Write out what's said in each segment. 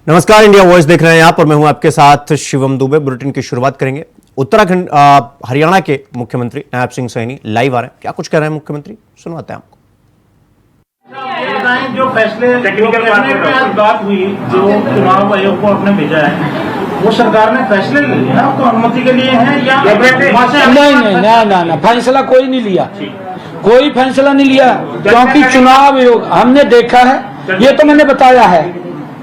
नमस्कार, India voice देख रहे हैं आप और मैं हूं आपके साथ शिवम दुबे। बुलेटिन की शुरुआत करेंगे। उत्तराखंड हरियाणा के मुख्यमंत्री नायब सिंह सैनी लाइव आ रहे हैं। क्या कुछ कह रहे हैं मुख्यमंत्री, सुनवाते हैं आपको। जो फैसले पे बात हुई, जो चुनाव आयोग को आपने भेजा है, वो सरकार ने फैसले ले लिया तो अनुमति के लिए है या नहीं, फैसला कोई नहीं लिया, कोई फैसला नहीं लिया, क्योंकि चुनाव आयोग हमने देखा है, ये तो मैंने बताया है,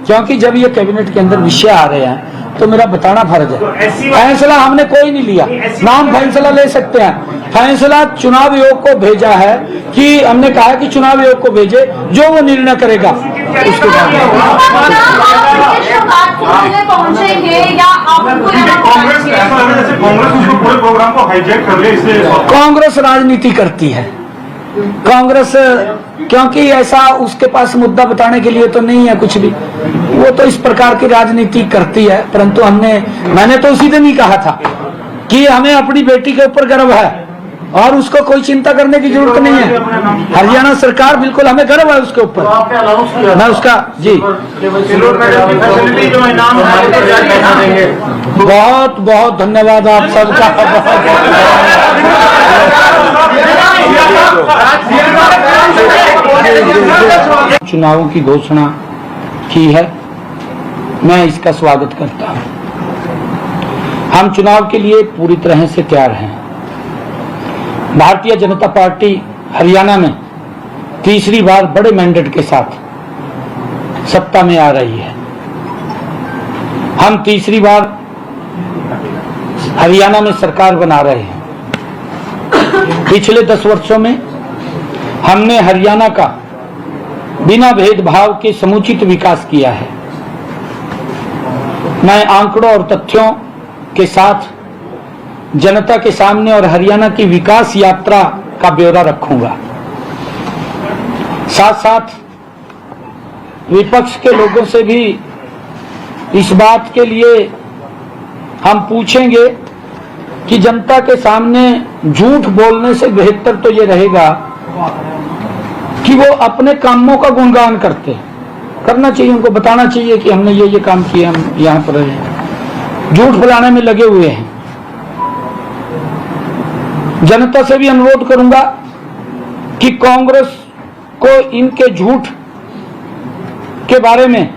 क्योंकि जब ये कैबिनेट के अंदर विषय आ रहे हैं तो मेरा बताना फर्ज है। फैसला हमने कोई नहीं लिया, नाम फैसला ले सकते हैं, फैसला चुनाव आयोग को भेजा है कि हमने कहा कि चुनाव आयोग को भेजे, जो वो निर्णय करेगा उसके बाद कांग्रेस राजनीति करती है। कांग्रेस क्योंकि ऐसा उसके पास मुद्दा बताने के लिए तो नहीं है कुछ भी, वो तो इस प्रकार की राजनीति करती है। परंतु मैंने तो उसी दिन ही कहा था कि हमें अपनी बेटी के ऊपर गर्व है और उसको कोई चिंता करने की जरूरत नहीं है। हरियाणा सरकार बिल्कुल हमें गर्व है उसके ऊपर। मैं उसका जी बहुत बहुत धन्यवाद आप सबका। चुनावों की घोषणा की है, मैं इसका स्वागत करता हूं। हम चुनाव के लिए पूरी तरह से तैयार हैं। भारतीय जनता पार्टी हरियाणा में तीसरी बार बड़े मैंडेट के साथ सत्ता में आ रही है। हम तीसरी बार हरियाणा में सरकार बना रहे हैं। पिछले 10 वर्षों में हमने हरियाणा का बिना भेदभाव के समुचित विकास किया है। मैं आंकड़ों और तथ्यों के साथ जनता के सामने और हरियाणा की विकास यात्रा का ब्यौरा रखूंगा। साथ साथ विपक्ष के लोगों से भी इस बात के लिए हम पूछेंगे कि जनता के सामने झूठ बोलने से बेहतर तो ये रहेगा कि वो अपने कामों का गुणगान करना चाहिए, उनको बताना चाहिए कि हमने ये काम किया, हम यहाँ पर हैं। झूठ फैलाने में लगे हुए हैं। जनता से भी अनुरोध करूंगा कि कांग्रेस को इनके झूठ के बारे में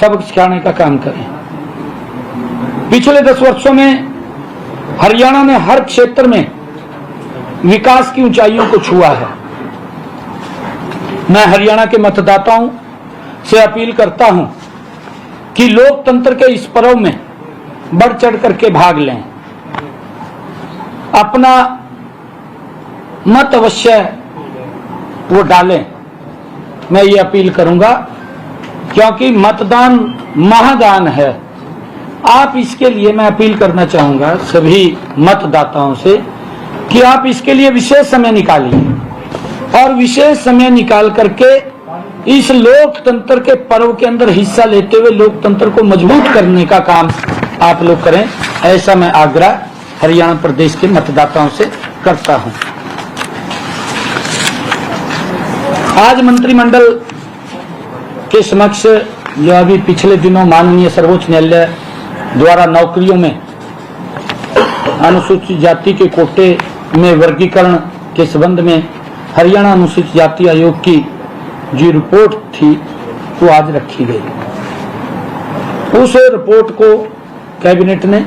सबक सिखाने का काम करें। पिछले 10 वर्षों में हरियाणा ने हर क्षेत्र में विकास की ऊंचाइयों को छुआ है। मैं हरियाणा के मतदाताओं से अपील करता हूं कि लोकतंत्र के इस पर्व में बढ़ चढ़ करके भाग लें, अपना मत अवश्य वो डालें। मैं ये अपील करूंगा क्योंकि मतदान महादान है। आप इसके लिए मैं अपील करना चाहूंगा सभी मतदाताओं से कि आप इसके लिए विशेष समय निकालिए और विशेष समय निकाल करके इस लोकतंत्र के पर्व के अंदर हिस्सा लेते हुए लोकतंत्र को मजबूत करने का काम आप लोग करें। ऐसा मैं आग्रह हरियाणा प्रदेश के मतदाताओं से करता हूं। आज मंत्रिमंडल के समक्ष जो अभी पिछले दिनों माननीय सर्वोच्च न्यायालय द्वारा नौकरियों में अनुसूचित जाति के कोटे में वर्गीकरण के संबंध में हरियाणा अनुसूचित जाति आयोग की जो रिपोर्ट थी वो आज रखी गई। उस रिपोर्ट को कैबिनेट ने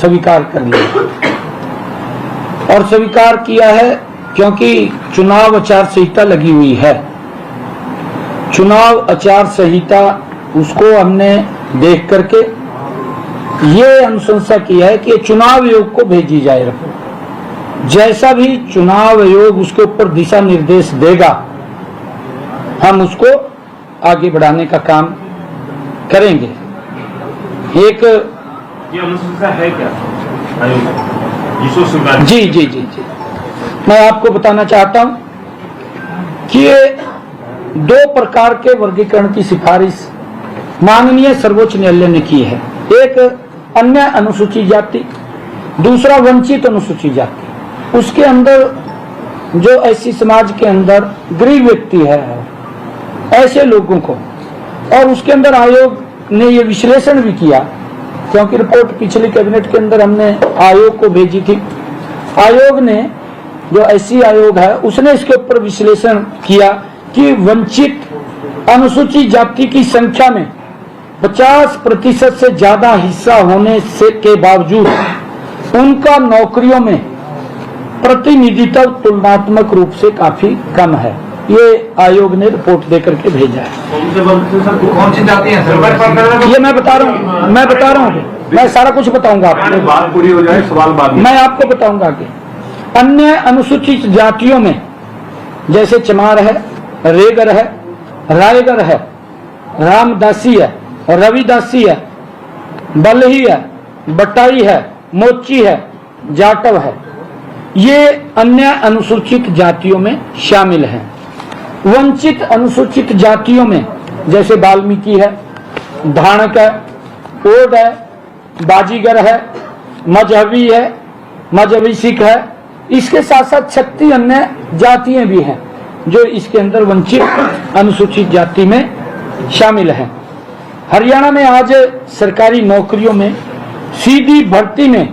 स्वीकार कर लिया और स्वीकार किया है क्योंकि चुनाव आचार संहिता लगी हुई है। चुनाव आचार संहिता उसको हमने देख करके ये अनुशंसा किया है कि चुनाव आयोग को भेजी जाए रिपोर्ट। जैसा भी चुनाव आयोग उसके ऊपर दिशा निर्देश देगा हम उसको आगे बढ़ाने का काम करेंगे। एक ये अनुशंसा है क्या जी मैं आपको बताना चाहता हूं कि ये 2 प्रकार के वर्गीकरण की सिफारिश माननीय सर्वोच्च न्यायालय ने की है। एक अन्य अनुसूचित जाति, दूसरा वंचित अनुसूचित जाति। उसके अंदर जो ऐसी समाज के अंदर गरीब व्यक्ति है, ऐसे लोगों को, और उसके अंदर आयोग ने ये विश्लेषण भी किया, क्योंकि रिपोर्ट पिछली कैबिनेट के अंदर हमने आयोग को भेजी थी। आयोग ने, जो ऐसी आयोग है, उसने इसके ऊपर विश्लेषण किया कि वंचित अनुसूचित जाति की संख्या में 50% से ज्यादा हिस्सा होने से के बावजूद उनका नौकरियों में प्रतिनिधित्व तुलनात्मक रूप से काफी कम है। ये आयोग ने रिपोर्ट देकर के भेजा है। कौन सी जाती है सर? ये मैं बता रहा हूँ, मैं सारा कुछ बताऊंगा आपको। बात पूरी हो जाए, सवाल बाद में मैं आपको बताऊंगा कि अन्य अनुसूचित जातियों में जैसे चमार है, रेगर है, रायगर है, रामदासी है, रविदासी है, बलही है, बटाई है, मोची है, जाटव है, ये अन्य अनुसूचित जातियों में शामिल हैं। वंचित अनुसूचित जातियों में जैसे वाल्मीकि है, धाणक है, ओड है, बाजीगर है, मजहबी है, मजहबी सिख है, इसके साथ साथ 36 अन्य जातियां भी हैं जो इसके अंदर वंचित अनुसूचित जाति में शामिल हैं। हरियाणा में आज सरकारी नौकरियों में सीधी भर्ती में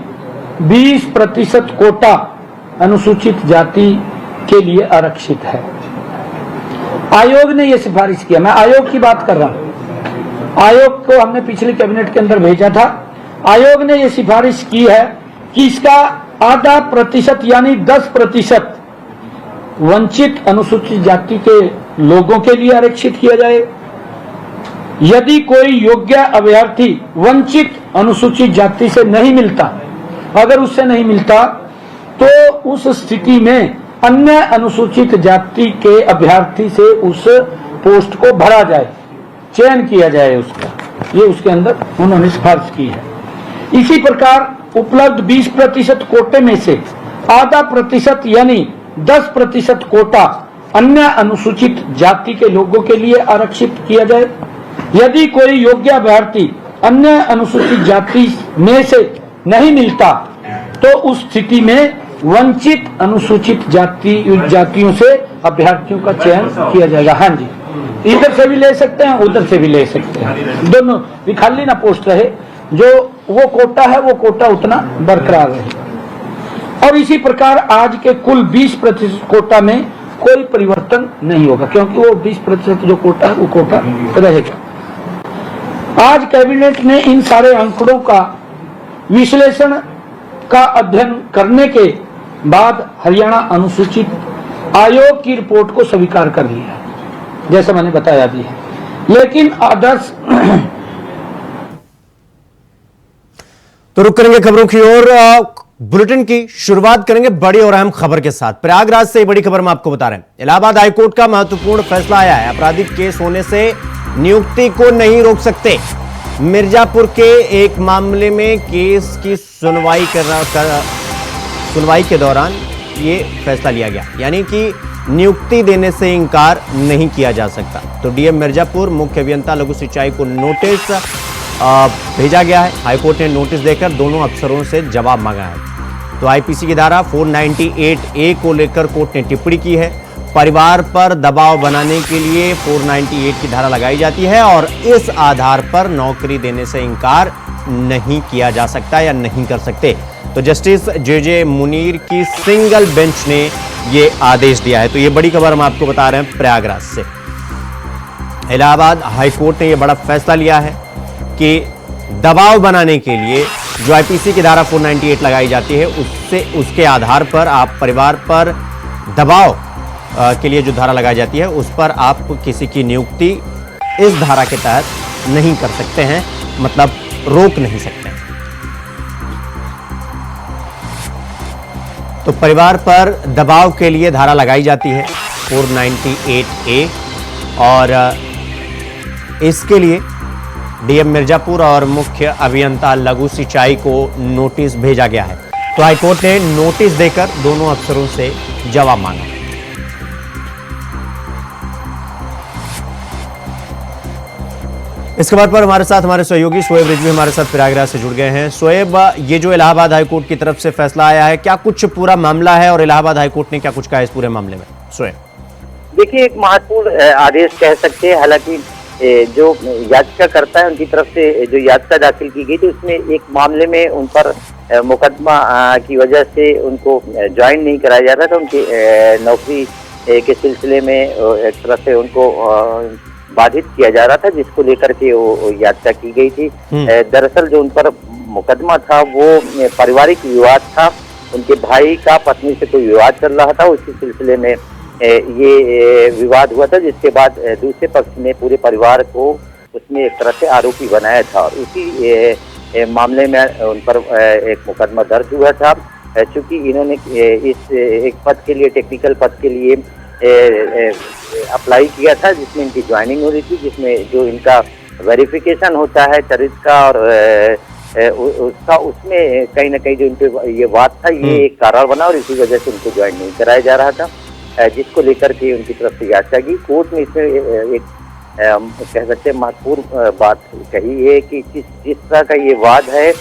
20% कोटा अनुसूचित जाति के लिए आरक्षित है। आयोग ने यह सिफारिश किया, मैं आयोग की बात कर रहा हूं, आयोग को हमने पिछली कैबिनेट के अंदर भेजा था। आयोग ने यह सिफारिश की है कि इसका आधा प्रतिशत यानी 10% वंचित अनुसूचित जाति के लोगों के लिए आरक्षित किया जाए। यदि कोई योग्य अभ्यर्थी वंचित अनुसूचित जाति से नहीं मिलता, अगर उससे नहीं मिलता तो उस स्थिति में अन्य अनुसूचित जाति के अभ्यर्थी से उस पोस्ट को भरा जाए, चयन किया जाए उसका। ये उसके अंदर उन्होंने सिफारिश की है। इसी प्रकार उपलब्ध 20% कोटे में से आधा प्रतिशत यानी 10% कोटा अन्य अनुसूचित जाति के लोगों के लिए आरक्षित किया जाए। यदि कोई योग्य अभ्यर्थी अन्य अनुसूचित जाति में से नहीं मिलता तो उस स्थिति में वंचित अनुसूचित जातियों से अभ्यर्थियों का चयन किया जाएगा। हाँ जी, इधर से भी ले सकते हैं, उधर से भी ले सकते हैं, दोनों भी, खाली ना पोस्ट रहे, जो वो कोटा है वो कोटा उतना बरकरार रहे। और इसी प्रकार आज के कुल 20% कोटा में कोई परिवर्तन नहीं होगा, क्योंकि वो 20% जो कोटा है वो कोटा रहेगा। आज कैबिनेट ने इन सारे आंकड़ों का विश्लेषण का अध्ययन करने के बाद हरियाणा अनुसूचित आयोग की रिपोर्ट को स्वीकार कर लिया है, जैसा मैंने बताया भी है। लेकिन आदर्श तो रुक करेंगे खबरों की ओर। बुलेटिन की शुरुआत करेंगे बड़ी और अहम खबर के साथ। प्रयागराज से बड़ी खबर हम आपको बता रहे हैं। इलाहाबाद हाईकोर्ट का महत्वपूर्ण फैसला आया है। आपराधिक केस होने से नियुक्ति को नहीं रोक सकते। मिर्जापुर के एक मामले में केस की सुनवाई के दौरान ये फैसला लिया गया, यानी कि नियुक्ति देने से इंकार नहीं किया जा सकता। तो डीएम मिर्जापुर मुख्य अभियंता लघु सिंचाई को नोटिस भेजा गया है। हाईकोर्ट ने नोटिस देकर दोनों अफसरों से जवाब मांगा है। तो आईपीसी की धारा 498A को लेकर कोर्ट ने टिप्पणी की है। परिवार पर दबाव बनाने के लिए 498 की धारा लगाई जाती है और इस आधार पर नौकरी देने से इंकार नहीं किया जा सकता या नहीं कर सकते। तो जस्टिस जे मुनीर की सिंगल बेंच ने ये आदेश दिया है। तो ये बड़ी खबर हम आपको बता रहे हैं प्रयागराज से। इलाहाबाद हाईकोर्ट ने यह बड़ा फैसला लिया है कि दबाव बनाने के लिए जो आईपीसी की धारा 498 लगाई जाती है, उसके आधार पर आप परिवार पर दबाव के लिए जो धारा लगाई जाती है उस पर आप किसी की नियुक्ति इस धारा के तहत नहीं कर सकते हैं, मतलब रोक नहीं सकते हैं। तो परिवार पर दबाव के लिए धारा लगाई जाती है 498A और इसके लिए डीएम मिर्जापुर और मुख्य अभियंता लघु सिंचाई को नोटिस भेजा गया है। तो हाईकोर्ट ने नोटिस देकर दोनों अफसरों से जवाब मांगा। इस खबर पर हमारे साथ हमारे सहयोगी शोएब रिजवी हमारे साथ प्रयागराज से जुड़ गए हैं। शोएब, ये जो इलाहाबाद हाईकोर्ट की तरफ से फैसला आया है, क्या कुछ पूरा मामला है और इलाहाबाद हाईकोर्ट ने क्या कुछ कहा इस पूरे मामले में? शोएब, देखिए, एक महत्वपूर्ण आदेश कह सकते हैं। हालांकि जो याचिकाकर्ता है उनकी तरफ से जो याचिका दाखिल की गई थी उसमें एक मामले में उन पर मुकदमा की वजह से उनको ज्वाइन नहीं कराया जा रहा था, उनकी नौकरी के सिलसिले में एक तरह से उनको बाधित किया जा रहा था, जिसको लेकर के वो याचिका की गई थी। दरअसल जो उन पर मुकदमा था वो पारिवारिक विवाद था, उनके भाई का पत्नी से कोई विवाद चल रहा था, उसी सिलसिले में ये विवाद हुआ था, जिसके बाद दूसरे पक्ष ने पूरे परिवार को उसमें एक तरह से आरोपी बनाया था और उसी मामले में उन पर एक मुकदमा दर्ज हुआ था। चूंकि इन्होंने इस एक पद के लिए, टेक्निकल पद के लिए अप्लाई किया था जिसमें इनकी ज्वाइनिंग हो रही थी, जिसमें जो इनका वेरिफिकेशन होता है चरित्र का और उसका, उसमें कहीं ना कहीं जो इनके ये वाद था ये एक कारण बना और इसी वजह से उनको ज्वाइन नहीं कराया जा रहा था, जिसको लेकर के उनकी तरफ से याचिका की। कोर्ट ने इसमें एक कह सकते हैं महत्वपूर्ण बात कही है कि जिस तरह का ये वाद है,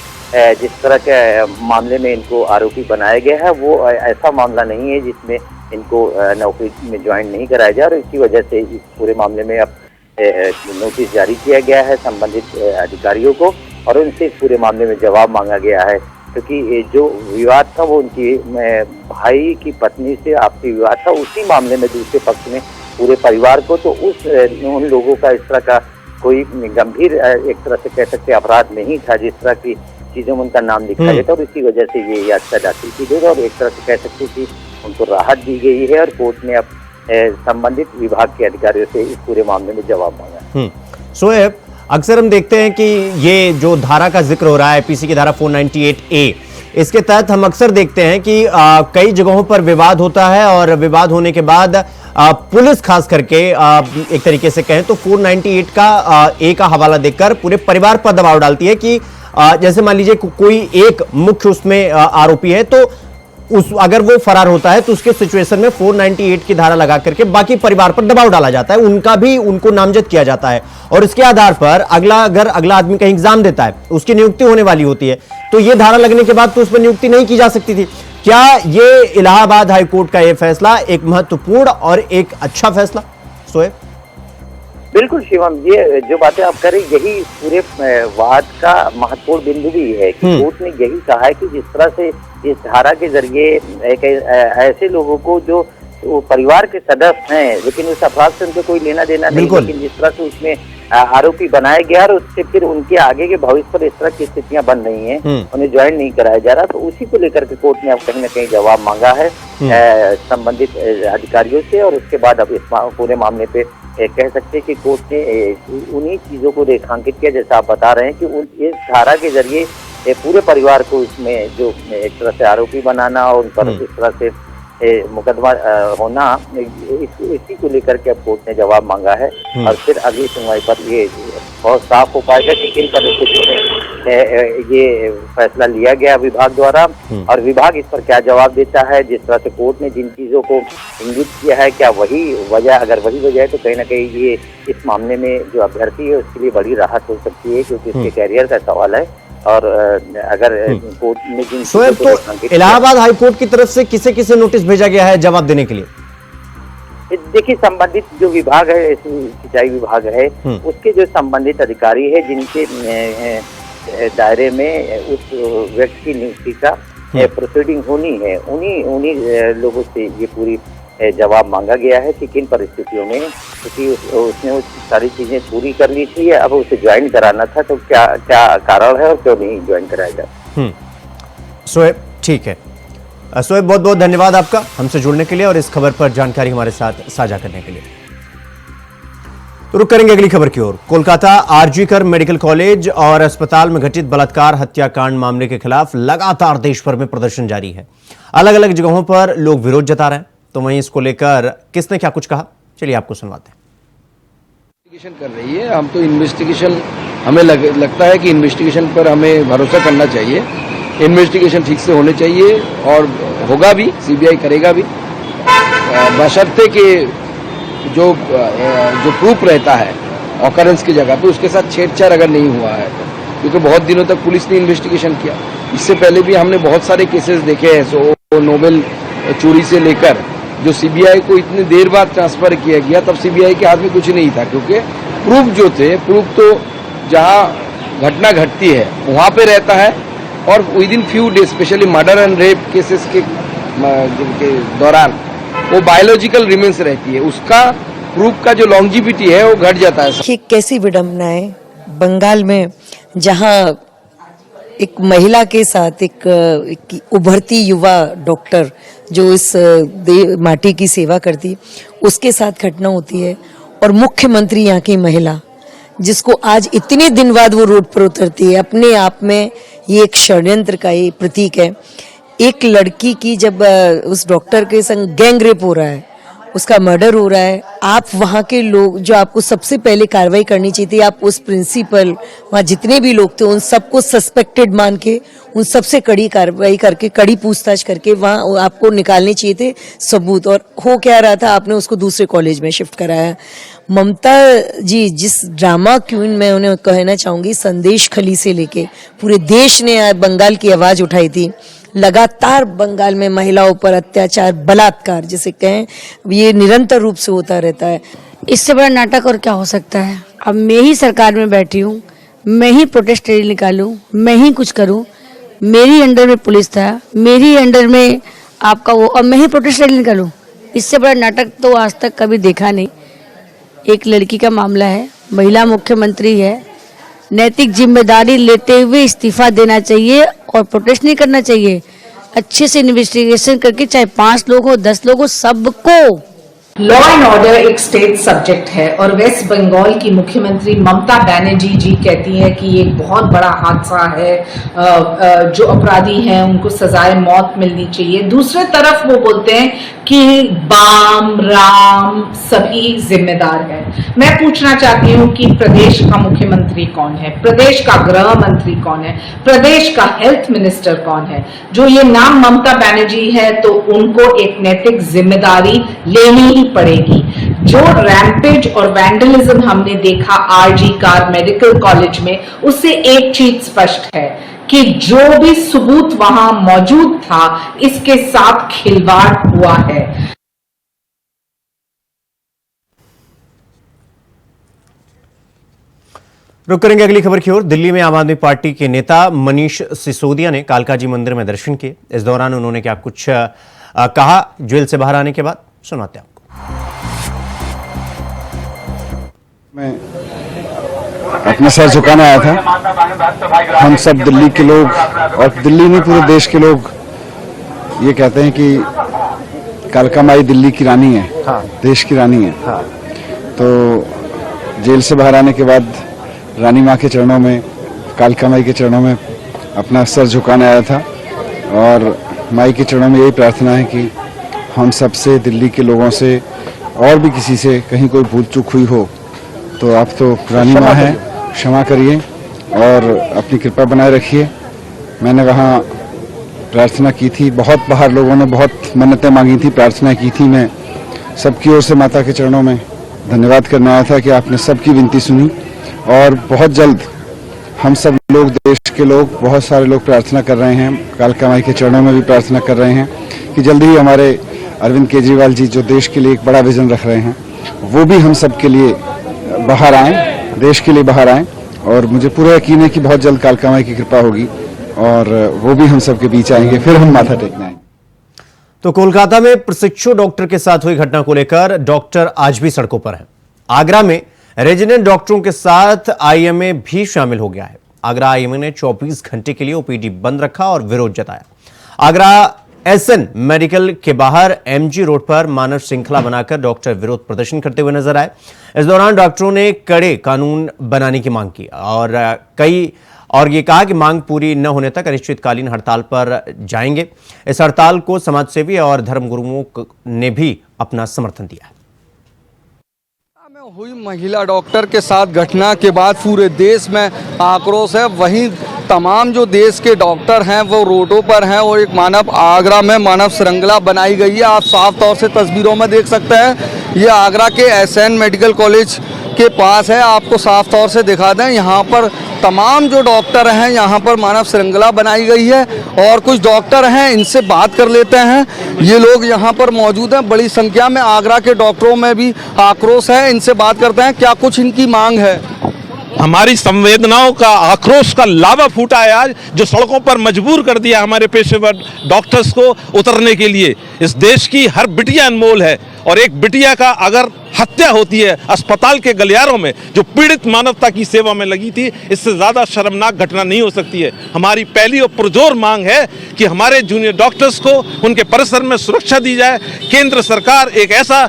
जिस तरह के मामले में इनको आरोपी बनाया गया है वो ऐसा मामला नहीं है जिसमें इनको नौकरी में ज्वाइन नहीं कराया जाए और इसी वजह से इस पूरे मामले में अब नोटिस जारी किया गया है संबंधित अधिकारियों को और उनसे इस पूरे मामले में जवाब मांगा गया है, क्योंकि जो विवाद था वो उनकी भाई की पत्नी से आपसी विवाद था, उसी मामले में दूसरे पक्ष में पूरे परिवार को, तो उन लोगों का इस तरह का कोई गंभीर एक तरह से कह सकते अपराध नहीं था जिस तरह की चीजों में उनका नाम लिखा गया था और इसी वजह से ये याचिका दाखिल की गई और एक तरह से कह सकते कि उनको राहत दी गई है और कोर्ट ने अब संबंधित विभाग के अधिकारियों से इस पूरे मामले में जवाब मांगा। शोएब, अक्सर हम देखते हैं कि ये जो धारा का जिक्र हो रहा है आईपीसी की धारा 498A, इसके तहत हम अक्सर देखते हैं कि कई जगहों पर विवाद होता है और विवाद होने के बाद पुलिस खास करके एक तरीके से कहें तो 498 का ए का हवाला देकर पूरे परिवार पर दबाव डालती है कि जैसे मान लीजिए कोई एक मुख्य उसमें आरोपी है तो अगर वो फरार होता है तो उसके सिचुएशन में 498 की धारा लगा करके बाकी परिवार पर दबाव डाला जाता है, उनको नामजद किया जाता है और इसके आधार पर अगर अगला आदमी कहीं एग्जाम देता है उसकी नियुक्ति होने वाली होती है तो ये धारा लगने के बाद तो उस पर नियुक्ति नहीं की जा सकती थी। क्या ये इलाहाबाद हाईकोर्ट का ये फैसला एक महत्वपूर्ण और एक अच्छा फैसला? शोएब, बिल्कुल शिवम, ये जो बातें आप कर रहे यही पूरे वाद का महत्वपूर्ण बिंदु भी है कि कोर्ट ने यही कहा है कि जिस तरह से इस धारा के जरिए एक ऐसे लोगों को जो परिवार के सदस्य हैं लेकिन उस अपराध से उनको कोई लेना देना नहीं, लेकिन जिस तरह से उसमें आरोपी बनाया गया और उससे फिर उनके आगे के भविष्य पर इस तरह की स्थितियां बन रही हैं, उन्हें ज्वाइन नहीं कराया जा रहा, तो उसी को लेकर के कोर्ट ने अब कहीं ना कहीं जवाब मांगा है संबंधित अधिकारियों से और उसके बाद अब इस पूरे मामले पे कह सकते हैं कि कोर्ट ने उन्हीं चीजों को रेखांकित किया जैसा आप बता रहे हैं कि इस धारा के जरिए पूरे परिवार को इसमें जो एक तरह से आरोपी बनाना और उन पर इस तरह से मुकदमा होना, इसी को लेकर के अब कोर्ट ने जवाब मांगा है और फिर अगली सुनवाई पर ये बहुत साफ हो पाएगा कि किन परिस्थितियों में ये फैसला लिया गया विभाग द्वारा और विभाग इस पर क्या जवाब देता है। जिस तरह से कोर्ट ने जिन चीजों को इंगित किया है क्या वही वजह, अगर वही वजह है तो कहीं ना कहीं ये इस मामले में जो अभ्यर्थी है उसके लिए बड़ी राहत हो सकती है क्योंकि इसके कैरियर का सवाल है और अगर कोर्ट ने जिन शोएब, तो इलाहाबाद हाईकोर्ट की तरफ से किसे किसे नोटिस भेजा गया है जवाब देने के लिए? देखिए, संबंधित जो विभाग है, सिंचाई विभाग है, उसके जो संबंधित अधिकारी है जिनके दायरे में उस व्यक्ति की नियुक्ति का प्रोसीडिंग होनी है, उन्हीं लोगों से ये पूरी जवाब मांगा गया है कि किन परिस्थितियों में, क्योंकि उसने वो सारी चीजें पूरी कर ली थी, अब उसे ज्वाइन कराना था तो क्या क्या कारण है और क्यों नहीं ज्वाइन कराया जाए। शोएब, ठीक है। शोएब, बहुत बहुत धन्यवाद आपका हमसे जुड़ने के लिए और इस खबर पर जानकारी हमारे साथ साझा करने के लिए। रुक करेंगे अगली खबर की ओर। कोलकाता आरजीकर मेडिकल कॉलेज और अस्पताल में घटित बलात्कार हत्याकांड मामले के खिलाफ लगातार देश भर में प्रदर्शन जारी है। अलग अलग जगहों पर लोग विरोध जता रहे हैं, तो वहीं इसको लेकर किसने क्या कुछ कहा, चलिए आपको सुनवाते हैं। इन्वेस्टिगेशन कर रही है, हम तो इन्वेस्टिगेशन, हमें लगता है कि इन्वेस्टिगेशन पर हमें भरोसा करना चाहिए, इन्वेस्टिगेशन ठीक से होने चाहिए और होगा भी, सीबीआई करेगा भी, बशर्ते कि जो प्रूफ रहता है ऑकरेंस की जगह पे उसके साथ छेड़छाड़ अगर नहीं हुआ है, क्योंकि बहुत दिनों तक पुलिस ने इन्वेस्टिगेशन किया। इससे पहले भी हमने बहुत सारे केसेस देखे हैं, नोबेल चोरी से लेकर जो सीबीआई को इतनी देर बाद ट्रांसफर किया गया, तब सीबीआई के हाथ में कुछ नहीं था, क्योंकि प्रूफ जो थे, प्रूफ तो जहां घटना घटती है वहां पे रहता है, और with in few days, specially murder and rape cases के दौरान वो बायोलॉजिकल रिमेन्स रहती है, उसका प्रूफ का जो लॉन्जिविटी है वो घट जाता है। कि कैसी विडम्बना है बंगाल में, जहां एक महिला के साथ एक उभरती युवा डॉक्टर जो इस माटी की सेवा करती, उसके साथ घटना होती है, और मुख्यमंत्री यहाँ की महिला, जिसको आज इतने दिन बाद वो रोड पर उतरती है, अपने आप में ये एक षड्यंत्र का ये प्रतीक है। एक लड़की की जब उस डॉक्टर के संग गैंग रेप हो रहा है, उसका मर्डर हो रहा है, आप वहाँ के लोग, जो आपको सबसे पहले कार्रवाई करनी चाहिए थी, आप उस प्रिंसिपल, वहाँ जितने भी लोग थे उन सबको सस्पेक्टेड मान के, उन सबसे कड़ी कार्रवाई करके, कड़ी पूछताछ करके वहाँ आपको निकालने चाहिए थे सबूत। और हो क्या रहा था, आपने उसको दूसरे कॉलेज में शिफ्ट कराया। ममता जी जिस ड्रामा क्वीन, मैं उन्हें कहना चाहूंगी, संदेश खली से लेके पूरे देश ने बंगाल की आवाज उठाई थी। लगातार बंगाल में महिलाओं पर अत्याचार, बलात्कार जिसे कहें, ये निरंतर रूप से होता रहता है। इससे बड़ा नाटक और क्या हो सकता है। अब मैं ही सरकार में बैठी हूँ, मैं ही प्रोटेस्ट रैली निकालूं, मैं ही कुछ करूं, मेरी अंडर में पुलिस था, मेरी अंडर में आपका वो, और मैं ही प्रोटेस्ट रैली निकालूं। इससे बड़ा नाटक तो आज तक कभी देखा नहीं। एक लड़की का मामला है, महिला मुख्यमंत्री है, नैतिक जिम्मेदारी लेते हुए इस्तीफा देना चाहिए और प्रोटेस्ट नहीं करना चाहिए। अच्छे से इन्वेस्टिगेशन करके, चाहे 5 लोग हो, 10 लोग हो, सबको। लॉ एंड ऑर्डर एक स्टेट सब्जेक्ट है, और वेस्ट बंगाल की मुख्यमंत्री ममता बनर्जी जी कहती है कि ये एक बहुत बड़ा हादसा है, जो अपराधी हैं उनको सजाए मौत मिलनी चाहिए। दूसरे तरफ वो बोलते हैं कि बाम राम सभी जिम्मेदार हैं। मैं पूछना चाहती हूँ कि प्रदेश का मुख्यमंत्री कौन है, प्रदेश का गृह मंत्री कौन है, प्रदेश का हेल्थ मिनिस्टर कौन है? जो ये नाम ममता बनर्जी है तो उनको एक नैतिक जिम्मेदारी लेनी ही पड़ेगी। जो रैम्पेज और वैंडलिज्म हमने देखा आरजी कार मेडिकल कॉलेज में, उससे एक चीज स्पष्ट है कि जो भी सबूत वहां मौजूद था, इसके साथ खिलवाड़ हुआ है। रुक करेंगे अगली खबर की ओर। दिल्ली में आम आदमी पार्टी के नेता मनीष सिसोदिया ने कालकाजी मंदिर में दर्शन किए। इस दौरान उन्होंने क्या कुछ कहा, जेल से बाहर आने के बाद सुनाते हैं आपको। मैं अपना सर झुकाने आया था। हम सब दिल्ली के लोग, और दिल्ली में पूरे देश के लोग, ये कहते हैं कि कालका माई दिल्ली की रानी है, देश की रानी है। तो जेल से बाहर आने के बाद रानी माँ के चरणों में, कालका माई के चरणों में अपना सर झुकाने आया था, और माई के चरणों में यही प्रार्थना है कि हम सब से, दिल्ली के लोगों से और भी किसी से कहीं कोई भूल चूक हुई हो तो आप तो रानी माँ हैं, क्षमा करिए और अपनी कृपा बनाए रखिए। मैंने वहाँ प्रार्थना की थी, बहुत बाहर लोगों ने बहुत मन्नतें मांगी थी, प्रार्थना की थी। मैं सबकी ओर से माता के चरणों में धन्यवाद करने आया था कि आपने सबकी विनती सुनी, और बहुत जल्द हम सब लोग, देश के लोग, बहुत सारे लोग प्रार्थना कर रहे हैं, कालका माई के चरणों में भी प्रार्थना कर रहे हैं कि जल्दी ही हमारे अरविंद केजरीवाल जी, जो देश के लिए एक बड़ा विजन रख रहे हैं, वो भी हम सब के लिए बाहर आएँ, देश के लिए बाहर आएँ। और मुझे पूरा यकीन है कि बहुत जल्द कालका माई की कृपा होगी और वो भी हम सब के बीच आएंगे, फिर हम माथा टेकने आएंगे। तो कोलकाता में प्रशिक्षु डॉक्टर के साथ हुई घटना को लेकर डॉक्टर आज भी सड़कों पर हैं। आगरा में रेजिडेंट डॉक्टरों के साथ आईएमए भी शामिल हो गया है। आगरा आईएमए ने 24 घंटे के लिए ओपीडी बंद रखा और विरोध जताया। आगरा एसएन मेडिकल के बाहर एमजी रोड पर मानव श्रृंखला बनाकर डॉक्टर विरोध प्रदर्शन करते हुए नजर आए। इस दौरान डॉक्टरों ने कड़े कानून बनाने की मांग की और ये कहा कि मांग पूरी न होने तक अनिश्चितकालीन हड़ताल पर जाएंगे। इस हड़ताल को समाजसेवी और धर्मगुरुओं ने भी अपना समर्थन दिया। हुई महिला डॉक्टर के साथ घटना के बाद पूरे देश में आक्रोश है। वहीं तमाम जो देश के डॉक्टर हैं वो रोडों पर हैं और एक आगरा में मानव श्रृंखला बनाई गई है। आप साफ तौर से तस्वीरों में देख सकते हैं, ये आगरा के एसएन मेडिकल कॉलेज आपके पास है, आपको साफ तौर से दिखा दें। यहाँ पर तमाम जो डॉक्टर हैं, यहाँ पर मानव श्रृंखला बनाई गई है और कुछ डॉक्टर हैं, इनसे बात कर लेते हैं। ये लोग यहाँ पर मौजूद हैं, बड़ी संख्या में आगरा के डॉक्टरों में भी आक्रोश है। इनसे बात करते हैं, क्या कुछ इनकी मांग है। हमारी संवेदनाओं का आक्रोश का लावा फूटा है आज, जो सड़कों पर मजबूर कर दिया हमारे पेशेवर डॉक्टर्स को उतरने के लिए। इस देश की हर बिटिया अनमोल है और एक बिटिया का अगर हत्या होती है अस्पताल के गलियारों में, जो पीड़ित मानवता की सेवा में लगी थी, इससे ज़्यादा शर्मनाक घटना नहीं हो सकती है। हमारी पहली और पुरजोर मांग है कि हमारे जूनियर डॉक्टर्स को उनके परिसर में सुरक्षा दी जाए। केंद्र सरकार एक ऐसा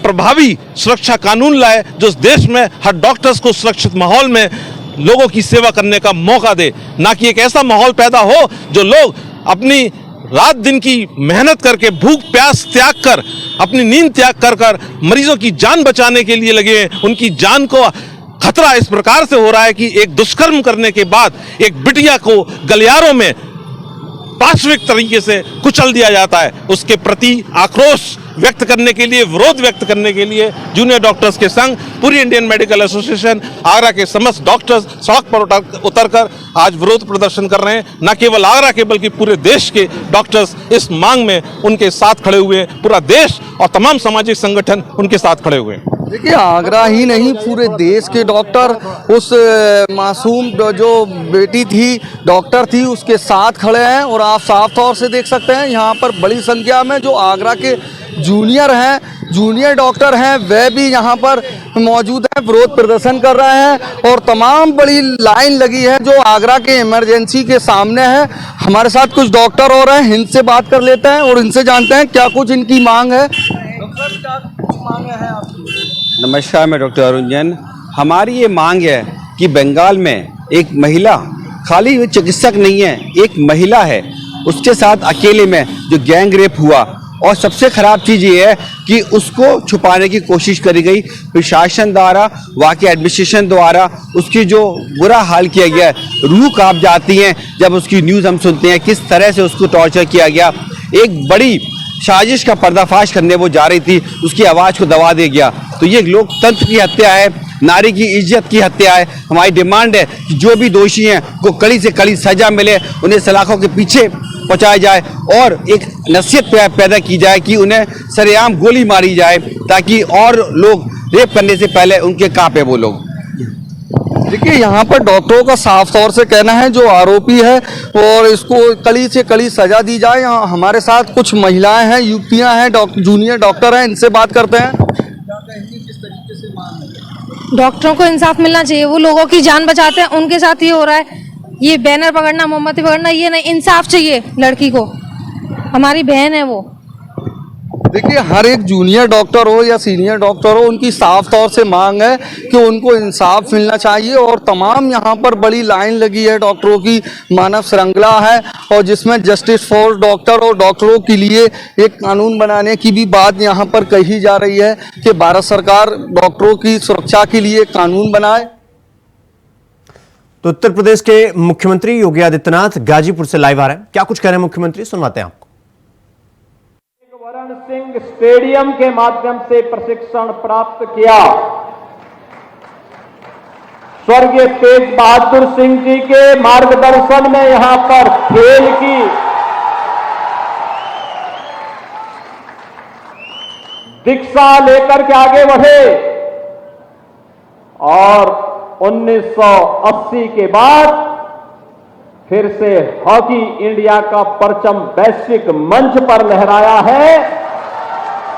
प्रभावी सुरक्षा कानून लाए जो इस देश में हर डॉक्टर्स को सुरक्षित माहौल में लोगों की सेवा करने का मौका दे, ना कि एक ऐसा माहौल पैदा हो जो लोग अपनी रात दिन की मेहनत करके, भूख प्यास त्याग कर, अपनी नींद त्याग कर कर मरीजों की जान बचाने के लिए लगे हैं। उनकी जान को खतरा इस प्रकार से हो रहा है कि एक दुष्कर्म करने के बाद एक बिटिया को गलियारों में पाशविक तरीके से कुचल दिया जाता है। उसके प्रति आक्रोश व्यक्त करने के लिए, विरोध व्यक्त करने के लिए जूनियर डॉक्टर्स के संग पूरी इंडियन मेडिकल एसोसिएशन, आगरा के समस्त डॉक्टर्स सड़क पर उतरकर आज विरोध प्रदर्शन कर रहे हैं। न केवल आगरा के बल्कि पूरे देश के डॉक्टर्स इस मांग में उनके साथ खड़े हुए हैं। पूरा देश और तमाम सामाजिक संगठन उनके साथ खड़े हुए हैं। देखिए, आगरा ही नहीं, पूरे देश के डॉक्टर उस मासूम जो बेटी थी, डॉक्टर थी, उसके साथ खड़े हैं। और आप साफ तौर से देख सकते हैं यहाँ पर बड़ी संख्या में जो आगरा के जूनियर हैं, जूनियर डॉक्टर हैं, वे भी यहाँ पर मौजूद हैं, विरोध प्रदर्शन कर रहे हैं। और तमाम बड़ी लाइन लगी है जो आगरा के इमरजेंसी के सामने है। हमारे साथ कुछ डॉक्टर और हैं, इनसे बात कर लेते हैं और इनसे जानते हैं क्या कुछ इनकी मांग है। डॉक्टर, क्या कुछ मांग है आपकी? नमस्कार, मैं डॉक्टर अरुण जैन। हमारी ये मांग है कि बंगाल में एक महिला, खाली वो चिकित्सक नहीं है, एक महिला है, उसके साथ अकेले में जो गैंग रेप हुआ, और सबसे खराब चीज़ ये है कि उसको छुपाने की कोशिश करी गई प्रशासन द्वारा, वहाँ के एडमिनिस्ट्रेशन द्वारा। उसकी जो बुरा हाल किया गया है, रूह कांप जाती हैं जब उसकी न्यूज़ हम सुनते हैं, किस तरह से उसको टॉर्चर किया गया। एक बड़ी साजिश का पर्दाफाश करने वो जा रही थी, उसकी आवाज़ को दबा दिया गया। तो ये लोकतंत्र की हत्या है, नारी की इज्जत की हत्या है। हमारी डिमांड है कि जो भी दोषी हैं को कड़ी से कड़ी सजा मिले, उन्हें सलाखों के पीछे पहुंचाया जाए और एक नसीहत पैदा की जाए कि उन्हें सरेआम गोली मारी जाए, ताकि और लोग रेप करने से पहले उनके कांपे वो लोग। देखिए, यहाँ पर डॉक्टरों का साफ तौर से कहना है जो आरोपी है और इसको कड़ी से कड़ी सजा दी जाए। यहाँ हमारे साथ कुछ महिलाएं हैं, युवतियां हैं, जूनियर डॉक्टर हैं, इनसे बात करते हैं। क्या कहेंगे, किस तरीके से मांग है? डॉक्टरों को इंसाफ मिलना चाहिए। वो लोगों की जान बचाते हैं, उनके साथ ये हो रहा है। ये बैनर पकड़ना, मोमबत्ती पकड़ना, ये नहीं, इंसाफ चाहिए लड़की को। हमारी बहन है वो। देखिए, हर एक जूनियर डॉक्टर हो या सीनियर डॉक्टर हो, उनकी साफ तौर से मांग है कि उनको इंसाफ मिलना चाहिए। और तमाम यहाँ पर बड़ी लाइन लगी है, डॉक्टरों की मानव श्रृंखला है, और जिसमें जस्टिस फॉर डॉक्टर और डॉक्टरों के लिए एक कानून बनाने की भी बात यहाँ पर कही जा रही है कि भारत सरकार डॉक्टरों की सुरक्षा के लिए कानून बनाए। तो उत्तर प्रदेश के मुख्यमंत्री योगी आदित्यनाथ गाजीपुर से लाइव आ रहे हैं। क्या कुछ कह रहे हैं मुख्यमंत्री, सुनवाते हैं आपको। वरुण सिंह स्टेडियम के माध्यम से प्रशिक्षण प्राप्त किया। स्वर्गीय तेज बहादुर सिंह जी के मार्गदर्शन में यहां पर खेल की दीक्षा लेकर के आगे बढ़े और 1980 के बाद फिर से हॉकी इंडिया का परचम वैश्विक मंच पर लहराया है।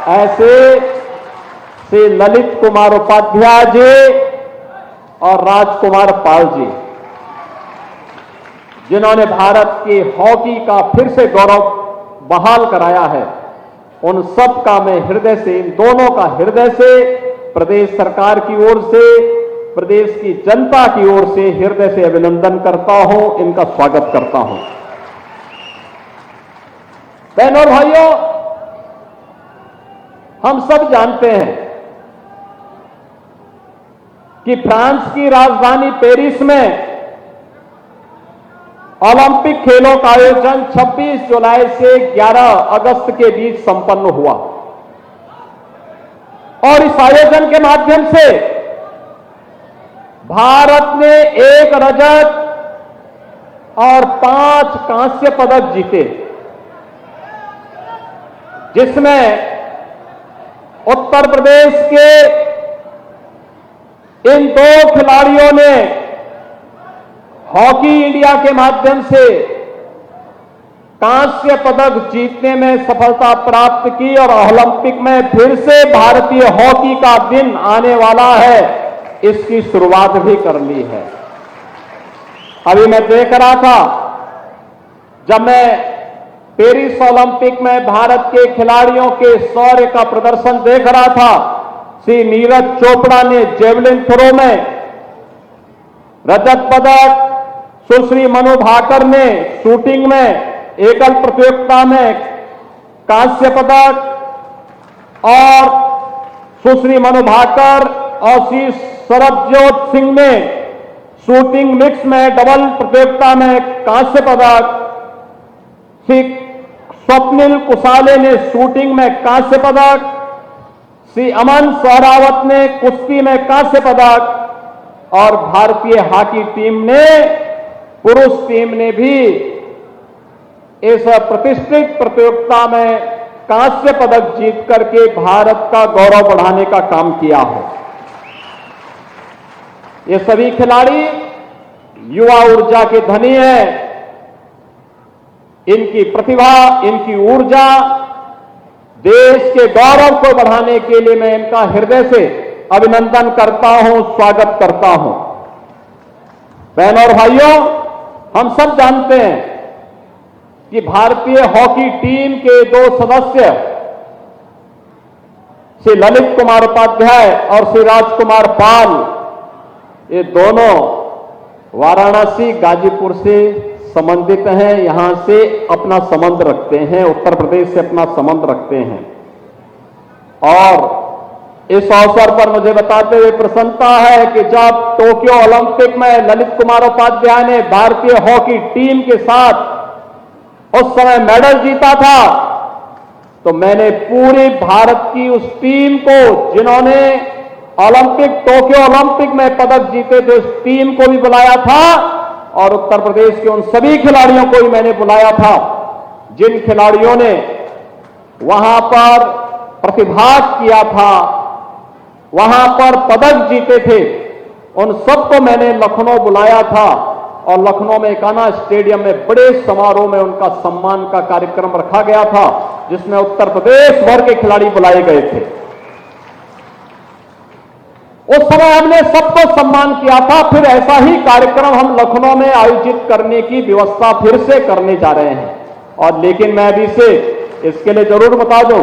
ऐसे से ललित कुमार उपाध्याय जी और राजकुमार पाल जी, जिन्होंने भारत की हॉकी का फिर से गौरव बहाल कराया है, उन सब का मैं हृदय से, इन दोनों का हृदय से, प्रदेश सरकार की ओर से, प्रदेश की जनता की ओर से हृदय से अभिनंदन करता हूं, इनका स्वागत करता हूं। बहनों और भाइयों, हम सब जानते हैं कि फ्रांस की राजधानी पेरिस में ओलंपिक खेलों का आयोजन 26 जुलाई से 11 अगस्त के बीच संपन्न हुआ और इस आयोजन के माध्यम से भारत ने 1 रजत और 5 कांस्य पदक जीते, जिसमें उत्तर प्रदेश के इन 2 खिलाड़ियों ने हॉकी इंडिया के माध्यम से कांस्य पदक जीतने में सफलता प्राप्त की और ओलंपिक में फिर से भारतीय हॉकी का दिन आने वाला है, इसकी शुरुआत भी कर ली है। अभी मैं देख रहा था, जब मैं पेरिस ओलंपिक में भारत के खिलाड़ियों के शौर्य का प्रदर्शन देख रहा था, श्री नीरज चोपड़ा ने जेवलिन थ्रो में रजत पदक, सुश्री मनु भाकर ने शूटिंग में एकल प्रतियोगिता में कांस्य पदक और सुश्री मनु भाकर और श्री सरबजोत सिंह ने शूटिंग मिक्स में डबल प्रतियोगिता में कांस्य पदक, श्री स्वप्निल कुशाले ने शूटिंग में कांस्य पदक, श्री अमन सहरावत ने कुश्ती में कांस्य पदक और भारतीय हॉकी टीम ने, पुरुष टीम ने भी इस प्रतिष्ठित प्रतियोगिता में कांस्य पदक जीत करके भारत का गौरव बढ़ाने का काम किया है। ये सभी खिलाड़ी युवा ऊर्जा के धनी हैं। इनकी प्रतिभा, इनकी ऊर्जा देश के गौरव को बढ़ाने के लिए मैं इनका हृदय से अभिनंदन करता हूं, स्वागत करता हूं। बहनों और भाइयों, हम सब जानते हैं कि भारतीय हॉकी टीम के 2 सदस्य श्री ललित कुमार उपाध्याय और श्री राजकुमार पाल, ये दोनों वाराणसी गाजीपुर से संबंधित हैं, यहां से अपना संबंध रखते हैं, उत्तर प्रदेश से अपना संबंध रखते हैं। और इस अवसर पर मुझे बताते हुए प्रसन्नता है कि जब टोक्यो ओलंपिक में ललित कुमार उपाध्याय ने भारतीय हॉकी टीम के साथ उस समय मेडल जीता था, तो मैंने पूरी भारत की उस टीम को, जिन्होंने टोक्यो ओलंपिक में पदक जीते थे, उस टीम को भी बुलाया था और उत्तर प्रदेश के उन सभी खिलाड़ियों को भी मैंने बुलाया था जिन खिलाड़ियों ने वहां पर प्रतिभाग किया था, वहां पर पदक जीते थे। उन सबको मैंने लखनऊ बुलाया था और लखनऊ में कान्हा स्टेडियम में बड़े समारोह में उनका सम्मान का कार्यक्रम रखा गया था, जिसमें उत्तर प्रदेश भर के खिलाड़ी बुलाए गए थे। उस समय हमने सबको सम्मान किया था। फिर ऐसा ही कार्यक्रम हम लखनऊ में आयोजित करने की व्यवस्था फिर से करने जा रहे हैं। और लेकिन मैं अभी से इसके लिए जरूर बता दूं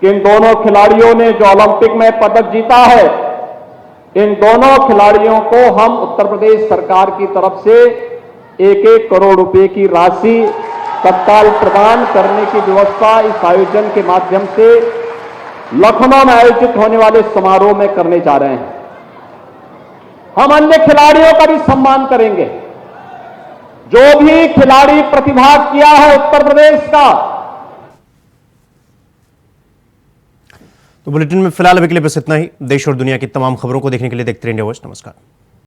कि इन दोनों खिलाड़ियों ने जो ओलंपिक में पदक जीता है, इन दोनों खिलाड़ियों को हम उत्तर प्रदेश सरकार की तरफ से 1-1 करोड़ रुपए की राशि तत्काल प्रदान करने की व्यवस्था इस आयोजन के माध्यम से लखनऊ में आयोजित होने वाले समारोह में करने जा रहे हैं। हम अन्य खिलाड़ियों का भी सम्मान करेंगे। जो भी खिलाड़ी प्रतिभाग किया है उत्तर प्रदेश का। तो बुलेटिन में फिलहाल अभी के लिए बस इतना ही। देश और दुनिया की तमाम खबरों को देखने के लिए देखते रहिए न्यूज़। नमस्कार।